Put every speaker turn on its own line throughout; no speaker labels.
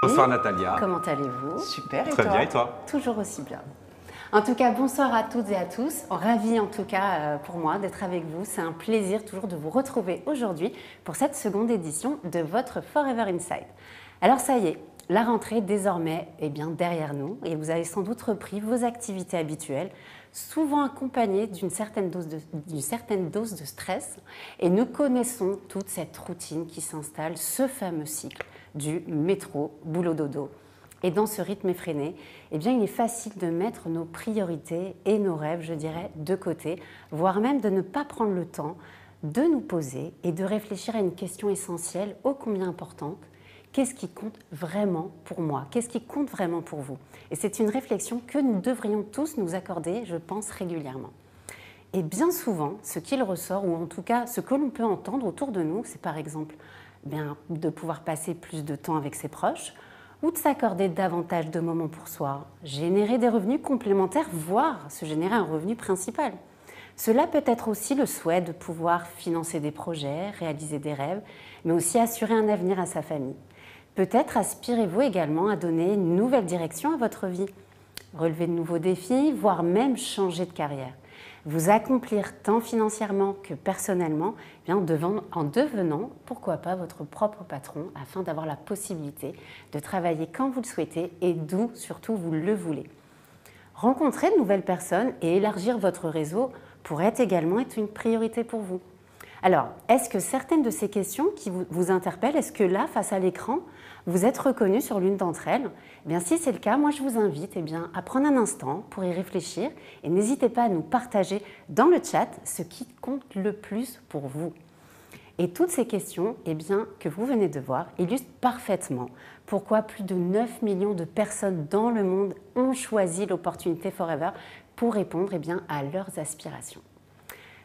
Bonsoir Natalia.
Comment allez-vous?
Super, et
Très
toi?
bien, et toi?
Toujours aussi bien. En tout cas, bonsoir à toutes et à tous. Ravi en tout cas pour moi d'être avec vous. C'est un plaisir toujours de vous retrouver aujourd'hui pour cette seconde édition de votre Forever Inside. Alors ça y est, la rentrée désormais est bien derrière nous et vous avez sans doute repris vos activités habituelles, souvent accompagnées d'une certaine dose de stress. Et nous connaissons toute cette routine qui s'installe, ce fameux cycle du métro, boulot, dodo. Et dans ce rythme effréné, eh bien, il est facile de mettre nos priorités et nos rêves, je dirais, de côté, voire même de ne pas prendre le temps de nous poser et de réfléchir à une question essentielle, ô combien importante. Qu'est-ce qui compte vraiment pour moi? Qu'est-ce qui compte vraiment pour vous? Et c'est une réflexion que nous devrions tous nous accorder, je pense, régulièrement. Et bien souvent, ce qu'il ressort, ou en tout cas ce que l'on peut entendre autour de nous, c'est par exemple de pouvoir passer plus de temps avec ses proches, ou de s'accorder davantage de moments pour soi, générer des revenus complémentaires, voire se générer un revenu principal. Cela peut être aussi le souhait de pouvoir financer des projets, réaliser des rêves, mais aussi assurer un avenir à sa famille. Peut-être aspirez-vous également à donner une nouvelle direction à votre vie, relever de nouveaux défis, voire même changer de carrière. Vous accomplir tant financièrement que personnellement, en devenant, pourquoi pas, votre propre patron afin d'avoir la possibilité de travailler quand vous le souhaitez et d'où surtout vous le voulez. Rencontrer de nouvelles personnes et élargir votre réseau pourrait également être une priorité pour vous. Alors, est-ce que certaines de ces questions qui vous interpellent, est-ce que là, face à l'écran, vous êtes reconnu sur l'une d'entre elles? Eh bien, si c'est le cas, moi je vous invite à prendre un instant pour y réfléchir et n'hésitez pas à nous partager dans le chat ce qui compte le plus pour vous. Et toutes ces questions que vous venez de voir illustrent parfaitement pourquoi plus de 9 millions de personnes dans le monde ont choisi l'opportunité Forever pour répondre à leurs aspirations.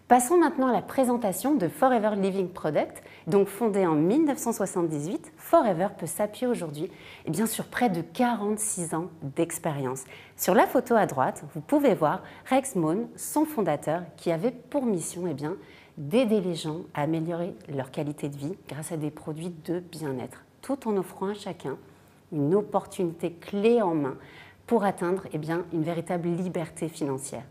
Passons maintenant à la présentation de Forever Living Product. Donc fondé en 1978, Forever peut s'appuyer aujourd'hui sur près de 46 ans d'expérience. Sur la photo à droite, vous pouvez voir Rex Mohn, son fondateur, qui avait pour mission d'aider les gens à améliorer leur qualité de vie grâce à des produits de bien-être, tout en offrant à chacun une opportunité clé en main pour atteindre une véritable liberté financière.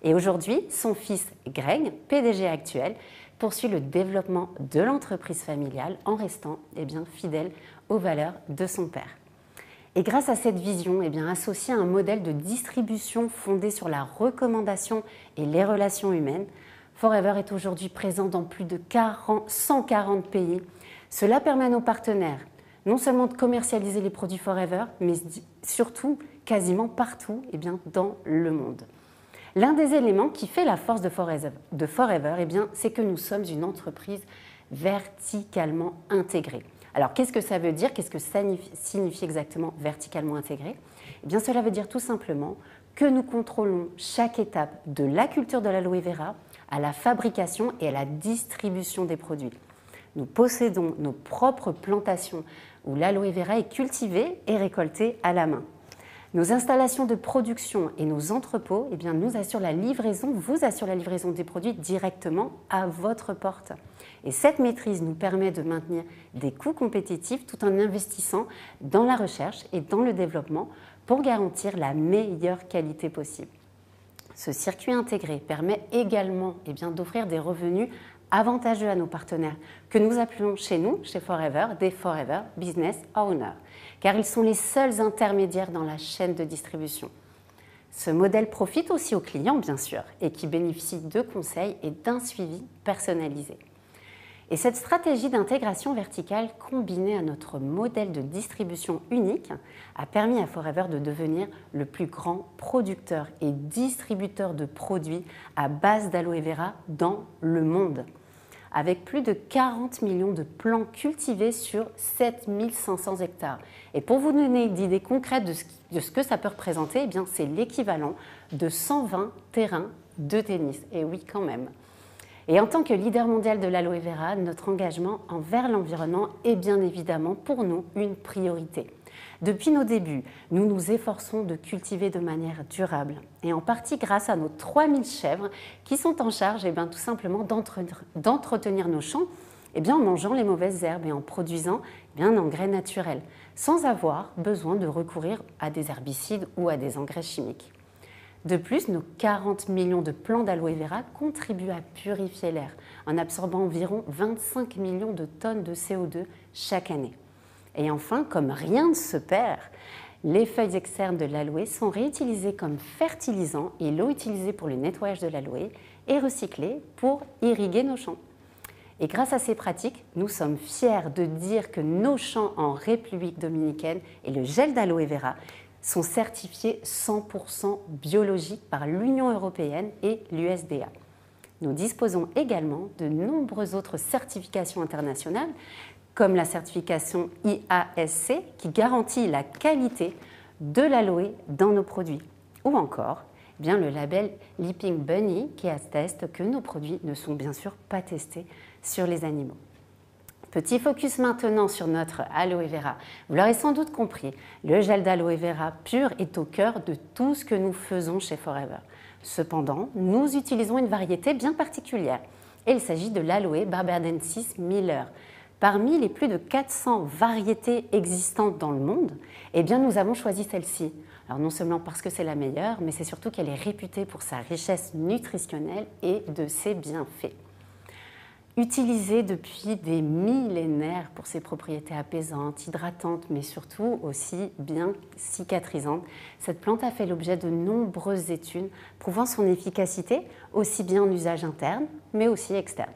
Et aujourd'hui, son fils Greg, PDG actuel, poursuit le développement de l'entreprise familiale en restant fidèle aux valeurs de son père. Et grâce à cette vision associée à un modèle de distribution fondé sur la recommandation et les relations humaines, Forever est aujourd'hui présent dans plus de 140 pays. Cela permet à nos partenaires non seulement de commercialiser les produits Forever, mais surtout quasiment partout dans le monde. L'un des éléments qui fait la force de Forever, c'est que nous sommes une entreprise verticalement intégrée. Alors, qu'est-ce que ça veut dire? Qu'est-ce que ça signifie exactement verticalement intégré? Cela veut dire tout simplement que nous contrôlons chaque étape de la culture de l'aloe vera à la fabrication et à la distribution des produits. Nous possédons nos propres plantations où l'aloe vera est cultivée et récoltée à la main. Nos installations de production et nos entrepôts vous assurent la livraison des produits directement à votre porte. Et cette maîtrise nous permet de maintenir des coûts compétitifs tout en investissant dans la recherche et dans le développement pour garantir la meilleure qualité possible. Ce circuit intégré permet également d'offrir des revenus avantageux à nos partenaires que nous appelons chez nous, chez Forever, des Forever Business Owners, car ils sont les seuls intermédiaires dans la chaîne de distribution. Ce modèle profite aussi aux clients, bien sûr, et qui bénéficient de conseils et d'un suivi personnalisé. Et cette stratégie d'intégration verticale combinée à notre modèle de distribution unique a permis à Forever de devenir le plus grand producteur et distributeur de produits à base d'aloe vera dans le monde, avec plus de 40 millions de plants cultivés sur 7500 hectares. Et pour vous donner une idée concrète de ce que ça peut représenter, c'est l'équivalent de 120 terrains de tennis. Et oui, quand même. Et en tant que leader mondial de l'aloe vera, notre engagement envers l'environnement est bien évidemment pour nous une priorité. Depuis nos débuts, nous nous efforçons de cultiver de manière durable et en partie grâce à nos 3000 chèvres qui sont en charge tout simplement d'entretenir nos champs en mangeant les mauvaises herbes et en produisant un engrais naturel sans avoir besoin de recourir à des herbicides ou à des engrais chimiques. De plus, nos 40 millions de plants d'aloe vera contribuent à purifier l'air en absorbant environ 25 millions de tonnes de CO2 chaque année. Et enfin, comme rien ne se perd, les feuilles externes de l'aloe sont réutilisées comme fertilisant et l'eau utilisée pour le nettoyage de l'aloe est recyclée pour irriguer nos champs. Et grâce à ces pratiques, nous sommes fiers de dire que nos champs en République dominicaine et le gel d'aloe vera sont certifiés 100% biologiques par l'Union européenne et l'USDA. Nous disposons également de nombreuses autres certifications internationales, comme la certification IASC qui garantit la qualité de l'aloe dans nos produits, ou encore le label Leaping Bunny qui atteste que nos produits ne sont bien sûr pas testés sur les animaux. Petit focus maintenant sur notre aloe vera. Vous l'aurez sans doute compris, le gel d'aloe vera pur est au cœur de tout ce que nous faisons chez Forever. Cependant, nous utilisons une variété bien particulière et il s'agit de l'aloe barbadensis Miller. Parmi les plus de 400 variétés existantes dans le monde, nous avons choisi celle-ci. Alors non seulement parce que c'est la meilleure, mais c'est surtout qu'elle est réputée pour sa richesse nutritionnelle et de ses bienfaits. Utilisée depuis des millénaires pour ses propriétés apaisantes, hydratantes, mais surtout aussi bien cicatrisantes, cette plante a fait l'objet de nombreuses études prouvant son efficacité, aussi bien en usage interne, mais aussi externe.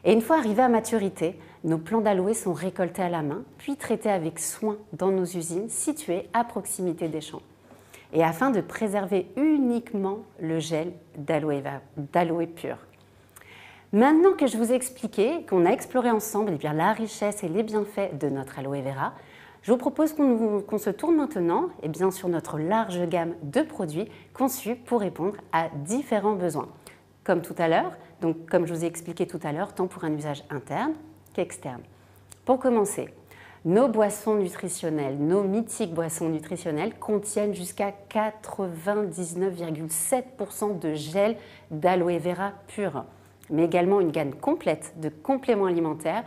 Et une fois arrivés à maturité, nos plants d'aloe sont récoltés à la main, puis traités avec soin dans nos usines situées à proximité des champs. Et afin de préserver uniquement le gel d'aloe pur. Maintenant que je vous ai expliqué, qu'on a exploré ensemble la richesse et les bienfaits de notre aloe vera, je vous propose qu'on se tourne maintenant sur notre large gamme de produits conçus pour répondre à différents besoins. Comme tout à l'heure, donc comme je vous ai expliqué tout à l'heure, tant pour un usage interne qu'externe. Pour commencer, nos boissons nutritionnelles, nos mythiques boissons nutritionnelles contiennent jusqu'à 99,7% de gel d'aloe vera pur, mais également une gamme complète de compléments alimentaires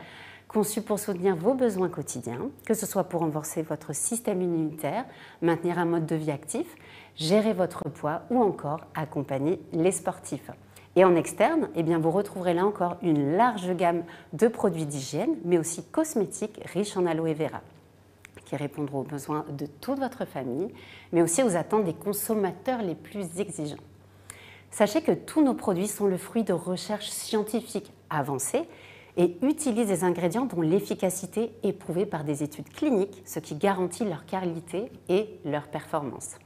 conçus pour soutenir vos besoins quotidiens, que ce soit pour renforcer votre système immunitaire, maintenir un mode de vie actif, gérer votre poids ou encore accompagner les sportifs. Et en externe, vous retrouverez là encore une large gamme de produits d'hygiène, mais aussi cosmétiques riches en aloe vera, qui répondront aux besoins de toute votre famille, mais aussi aux attentes des consommateurs les plus exigeants. Sachez que tous nos produits sont le fruit de recherches scientifiques avancées et utilisent des ingrédients dont l'efficacité est prouvée par des études cliniques, ce qui garantit leur qualité et leur performance.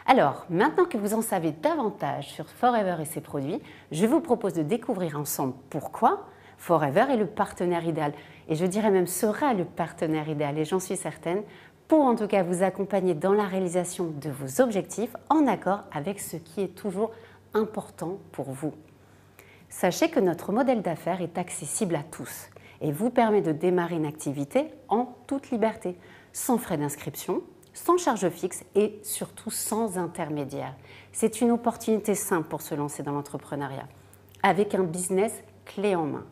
Alors, maintenant que vous en savez davantage sur Forever et ses produits, je vous propose de découvrir ensemble pourquoi Forever est le partenaire idéal. Et je dirais même sera le partenaire idéal, et j'en suis certaine, pour en tout cas vous accompagner dans la réalisation de vos objectifs en accord avec ce qui est toujours important pour vous. Sachez que notre modèle d'affaires est accessible à tous et vous permet de démarrer une activité en toute liberté, sans frais d'inscription, sans charge fixe et surtout sans intermédiaire. C'est une opportunité simple pour se lancer dans l'entrepreneuriat, avec un business clé en main.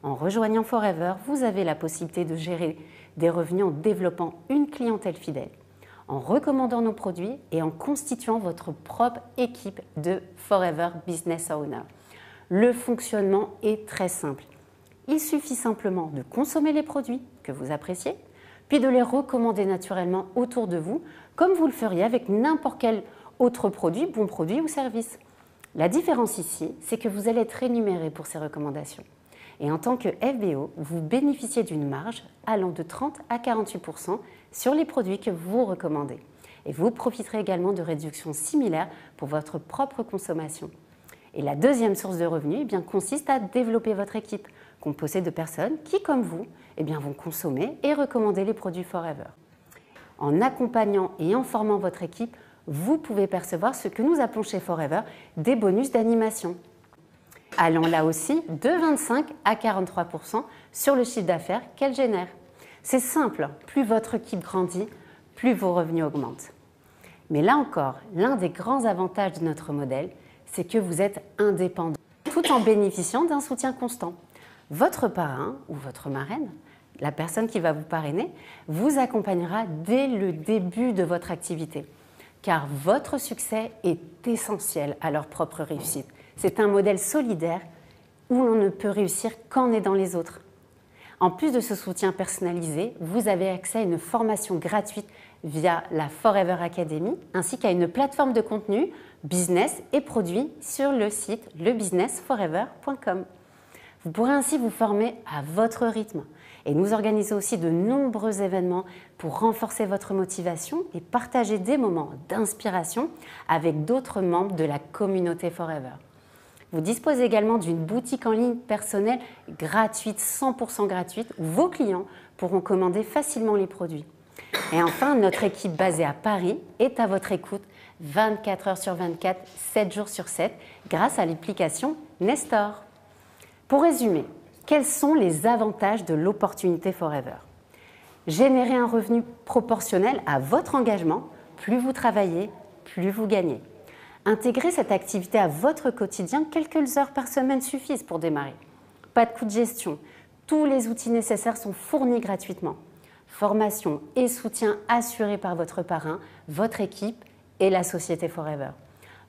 En rejoignant Forever, vous avez la possibilité de gérer des revenus en développant une clientèle fidèle, en recommandant nos produits et en constituant votre propre équipe de Forever Business Owner. Le fonctionnement est très simple. Il suffit simplement de consommer les produits que vous appréciez, puis de les recommander naturellement autour de vous, comme vous le feriez avec n'importe quel autre produit, bon produit ou service. La différence ici, c'est que vous allez être rémunéré pour ces recommandations. Et en tant que FBO, vous bénéficiez d'une marge allant de 30 à 48% sur les produits que vous recommandez. Et vous profiterez également de réductions similaires pour votre propre consommation. Et la deuxième source de revenus consiste à développer votre équipe, composée de personnes qui, comme vous, vont consommer et recommander les produits Forever. En accompagnant et en formant votre équipe, vous pouvez percevoir ce que nous appelons chez Forever des bonus d'animation, allant là aussi de 25 à 43% sur le chiffre d'affaires qu'elle génère. C'est simple, plus votre équipe grandit, plus vos revenus augmentent. Mais là encore, l'un des grands avantages de notre modèle, c'est que vous êtes indépendant, tout en bénéficiant d'un soutien constant. Votre parrain ou votre marraine, la personne qui va vous parrainer, vous accompagnera dès le début de votre activité, car votre succès est essentiel à leur propre réussite. C'est un modèle solidaire où l'on ne peut réussir qu'en aidant les autres. En plus de ce soutien personnalisé, vous avez accès à une formation gratuite via la Forever Academy, ainsi qu'à une plateforme de contenu, business et produits sur le site lebusinessforever.com. Vous pourrez ainsi vous former à votre rythme et nous organisons aussi de nombreux événements pour renforcer votre motivation et partager des moments d'inspiration avec d'autres membres de la communauté Forever. Vous disposez également d'une boutique en ligne personnelle gratuite, 100% gratuite, où vos clients pourront commander facilement les produits. Et enfin, notre équipe basée à Paris est à votre écoute 24 heures sur 24, 7 jours sur 7, grâce à l'application Nestor. Pour résumer, quels sont les avantages de l'opportunité Forever? Générer un revenu proportionnel à votre engagement, plus vous travaillez, plus vous gagnez. Intégrer cette activité à votre quotidien, quelques heures par semaine suffisent pour démarrer. Pas de coût de gestion, tous les outils nécessaires sont fournis gratuitement. Formation et soutien assurés par votre parrain, votre équipe et la société Forever.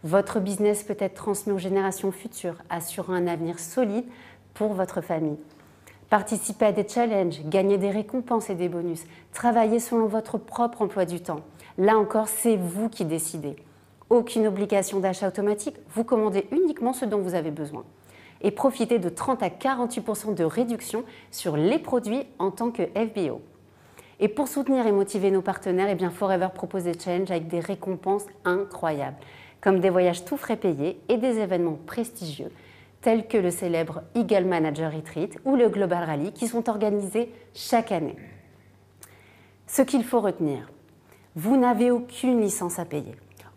Votre business peut être transmis aux générations futures, assurant un avenir solide pour votre famille. Participez à des challenges, gagnez des récompenses et des bonus, travaillez selon votre propre emploi du temps. Là encore, c'est vous qui décidez. Aucune obligation d'achat automatique, vous commandez uniquement ce dont vous avez besoin. Et profitez de 30 à 48% de réduction sur les produits en tant que FBO. Et pour soutenir et motiver nos partenaires, Forever propose des challenges avec des récompenses incroyables, comme des voyages tout frais payés et des événements prestigieux, tels que le célèbre Eagle Manager Retreat ou le Global Rally, qui sont organisés chaque année. Ce qu'il faut retenir, vous n'avez aucune licence à payer.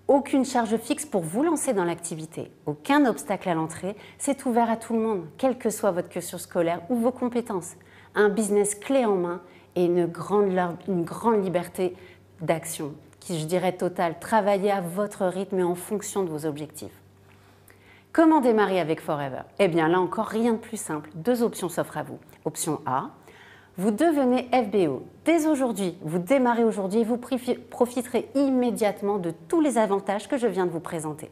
Aucune charge fixe pour vous lancer dans l'activité, aucun obstacle à l'entrée, c'est ouvert à tout le monde, quel que soit votre cursus scolaire ou vos compétences. Un business clé en main et une grande liberté d'action, qui je dirais totale, travaillez à votre rythme et en fonction de vos objectifs. Comment démarrer avec Forever? Là encore, rien de plus simple, 2 options s'offrent à vous. Option A, vous devenez FBO. Dès aujourd'hui, vous démarrez aujourd'hui et vous profiterez immédiatement de tous les avantages que je viens de vous présenter.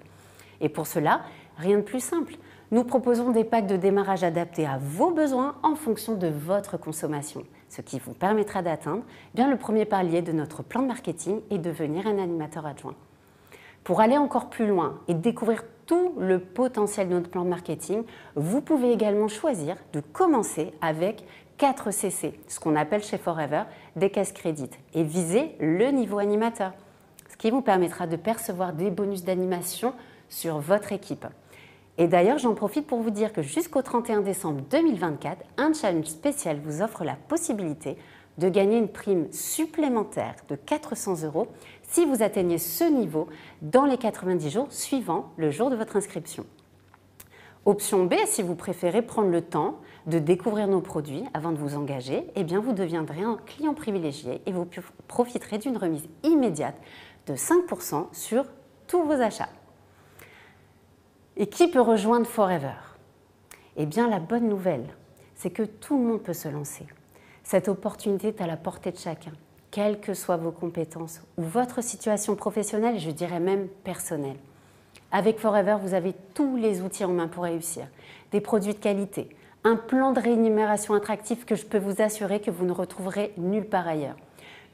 Et pour cela, rien de plus simple. Nous proposons des packs de démarrage adaptés à vos besoins en fonction de votre consommation, ce qui vous permettra d'atteindre le premier palier de notre plan de marketing et devenir un animateur adjoint. Pour aller encore plus loin et découvrir tout le potentiel de notre plan de marketing, vous pouvez également choisir de commencer avec 4 CC, ce qu'on appelle chez Forever des caisses crédits, et viser le niveau animateur, ce qui vous permettra de percevoir des bonus d'animation sur votre équipe. Et d'ailleurs, j'en profite pour vous dire que jusqu'au 31 décembre 2024, un challenge spécial vous offre la possibilité de gagner une prime supplémentaire de 400 € si vous atteignez ce niveau dans les 90 jours suivant le jour de votre inscription. Option B, si vous préférez prendre le temps de découvrir nos produits avant de vous engager, vous deviendrez un client privilégié et vous profiterez d'une remise immédiate de 5% sur tous vos achats. Et qui peut rejoindre Forever? La bonne nouvelle, c'est que tout le monde peut se lancer. Cette opportunité est à la portée de chacun, quelles que soient vos compétences ou votre situation professionnelle, et je dirais même personnelle. Avec Forever, vous avez tous les outils en main pour réussir. Des produits de qualité, un plan de rémunération attractif que je peux vous assurer que vous ne retrouverez nulle part ailleurs.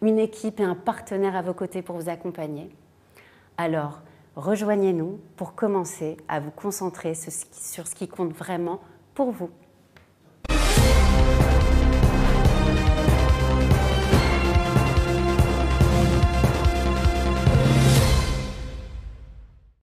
Une équipe et un partenaire à vos côtés pour vous accompagner. Alors, rejoignez-nous pour commencer à vous concentrer sur ce qui compte vraiment pour vous.